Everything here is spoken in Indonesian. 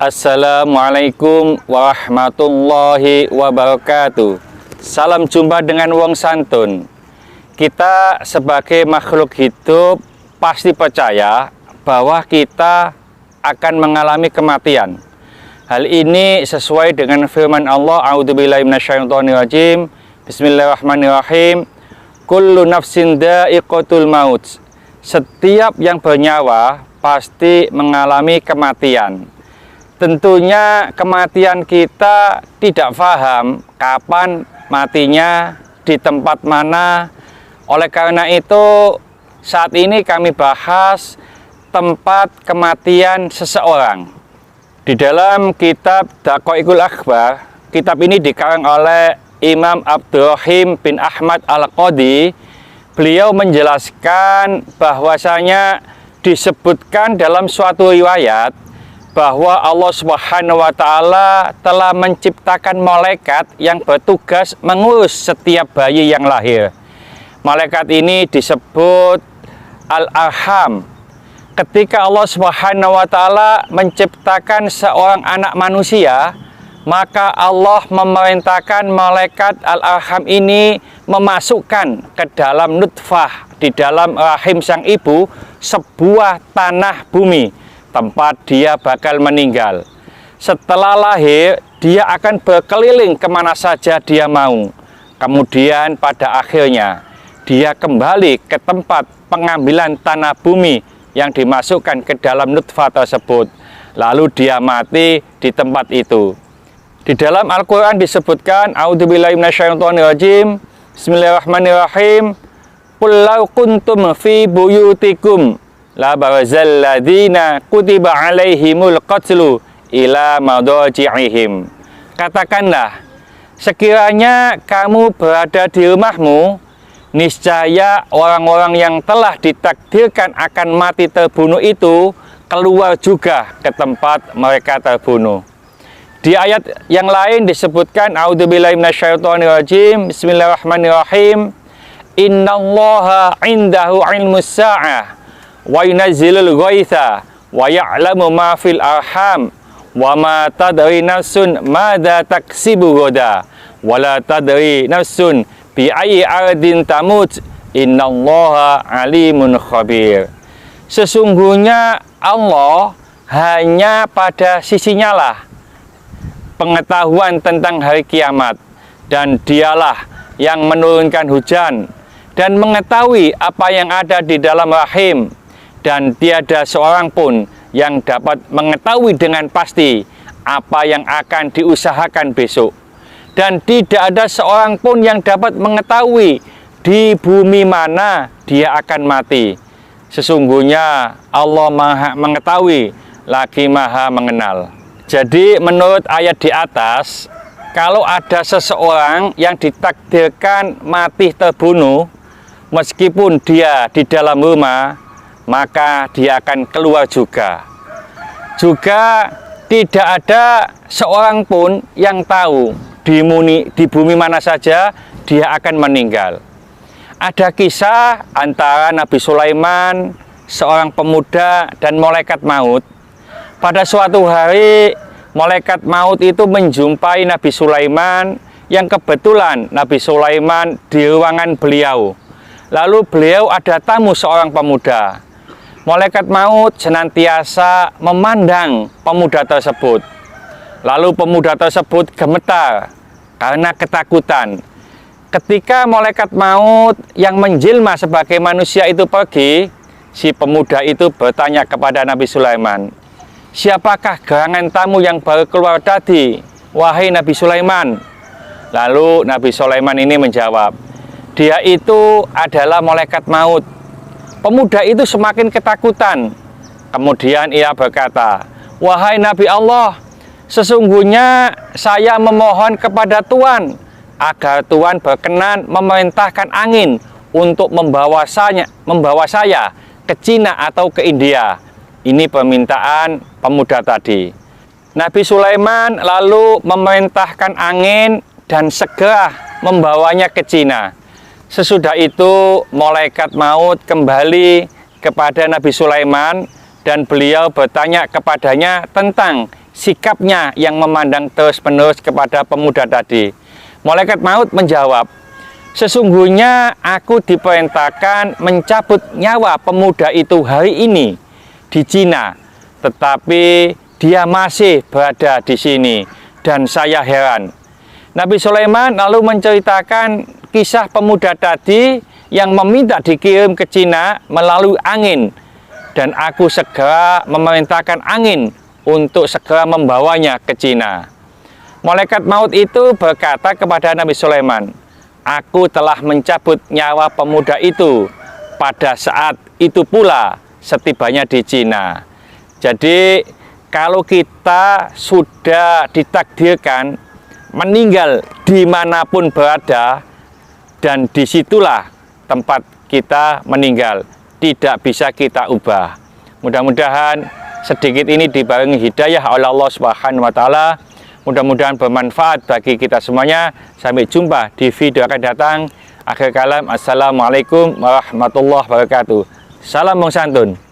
Assalamualaikum warahmatullahi wabarakatuh. Salam jumpa dengan wong santun. Kita sebagai makhluk hidup pasti percaya bahwa kita akan mengalami kematian. Hal ini sesuai dengan firman Allah, A'udzubillahi minasyaitonirrajim. Bismillahirrahmanirrahim. Kullu nafsin dha'iqatul maut. Setiap yang bernyawa pasti mengalami kematian. Tentunya kematian kita tidak paham kapan matinya, di tempat mana. Oleh karena itu, saat ini kami bahas tempat kematian seseorang. Di dalam kitab Daqaiqul Akhbar, kitab ini dikarang oleh Imam Abdurrahim bin Ahmad Al-Qadi. Beliau menjelaskan bahwasanya disebutkan dalam suatu riwayat bahwa Allah Subhanahu wa Ta'ala telah menciptakan malaikat yang bertugas mengurus setiap bayi yang lahir. Malaikat ini disebut Al-Arham. Ketika Allah Subhanahu wa Ta'ala menciptakan seorang anak manusia, maka Allah memerintahkan malaikat Al-Arham ini memasukkan ke dalam nutfah, di dalam rahim sang ibu, sebuah tanah bumi tempat dia bakal meninggal. Setelah lahir, dia akan berkeliling kemana saja dia mau. Kemudian pada akhirnya, dia kembali ke tempat pengambilan tanah bumi yang dimasukkan ke dalam nutfah tersebut. Lalu dia mati di tempat itu. Di dalam Al-Quran disebutkan, A'udzubillahi minasyaitonirrajim. Bismillahirrahmanirrahim. Qul law kuntum fi buyutikum la barazal ladzina kutiba alaihimul qatlu ila madaji'ihim. Katakanlah, sekiranya kamu berada di rumahmu, niscaya orang-orang yang telah ditakdirkan akan mati terbunuh itu keluar juga ke tempat mereka terbunuh. Di ayat yang lain disebutkan, A'udzubillahi minasyaitonirrajim. Bismillahirrahmanirrahim. Innallaha 'indahu 'ilmus sa'ah wa yunazzilul ghaitha wa ya'lamu ma fil arham wa ma tadri nafsun madza taksibu ghadan wa la tadri nafsun bi ayyi ardin tamut innallaha alimun khabir. Sesungguhnya Allah hanya pada sisinya lah pengetahuan tentang hari kiamat, dan dialah yang menurunkan hujan dan mengetahui apa yang ada di dalam rahim, dan tiada seorang pun yang dapat mengetahui dengan pasti apa yang akan diusahakan besok. Dan tidak ada seorang pun yang dapat mengetahui di bumi mana dia akan mati. Sesungguhnya Allah Maha mengetahui lagi Maha mengenal. Jadi menurut ayat di atas, kalau ada seseorang yang ditakdirkan mati terbunuh, meskipun dia di dalam rumah, maka dia akan keluar juga. Juga tidak ada seorang pun yang tahu di bumi mana saja dia akan meninggal. Ada kisah antara Nabi Sulaiman, seorang pemuda, dan malaikat maut. Pada suatu hari, malaikat maut itu menjumpai Nabi Sulaiman, yang kebetulan Nabi Sulaiman di ruangan beliau. Lalu beliau ada tamu seorang pemuda. Malaikat maut senantiasa memandang pemuda tersebut. Lalu pemuda tersebut gemetar karena ketakutan. Ketika malaikat maut yang menjelma sebagai manusia itu pergi, si pemuda itu bertanya kepada Nabi Sulaiman, "Siapakah gerangan tamu yang baru keluar tadi, wahai Nabi Sulaiman?" Lalu Nabi Sulaiman ini menjawab, "Dia itu adalah malaikat maut." Pemuda itu semakin ketakutan. Kemudian ia berkata, "Wahai Nabi Allah, sesungguhnya saya memohon kepada Tuhan agar Tuhan berkenan memerintahkan angin untuk membawa saya ke Cina atau ke India." Ini permintaan pemuda tadi. Nabi Sulaiman lalu memerintahkan angin dan segera membawanya ke Cina. Sesudah itu malaikat maut kembali kepada Nabi Sulaiman dan beliau bertanya kepadanya tentang sikapnya yang memandang terus-menerus kepada pemuda tadi. Malaikat maut menjawab, sesungguhnya aku diperintahkan mencabut nyawa pemuda itu hari ini di Cina, tetapi dia masih berada di sini dan saya heran. Nabi Sulaiman lalu menceritakan kisah pemuda tadi yang meminta dikirim ke Cina melalui angin, dan aku segera memerintahkan angin untuk segera membawanya ke Cina. Malaikat maut itu berkata kepada Nabi Sulaiman, aku telah mencabut nyawa pemuda itu pada saat itu pula setibanya di Cina. Jadi kalau kita sudah ditakdirkan meninggal dimanapun berada, dan disitulah tempat kita meninggal, tidak bisa kita ubah. Mudah-mudahan sedikit ini dibarengi hidayah oleh Allah Subhanahu wa Ta'ala. Mudah-mudahan bermanfaat bagi kita semuanya. Sampai jumpa di video akan datang. Akhir kalam, assalamualaikum warahmatullahi wabarakatuh. Salam Wong Santun.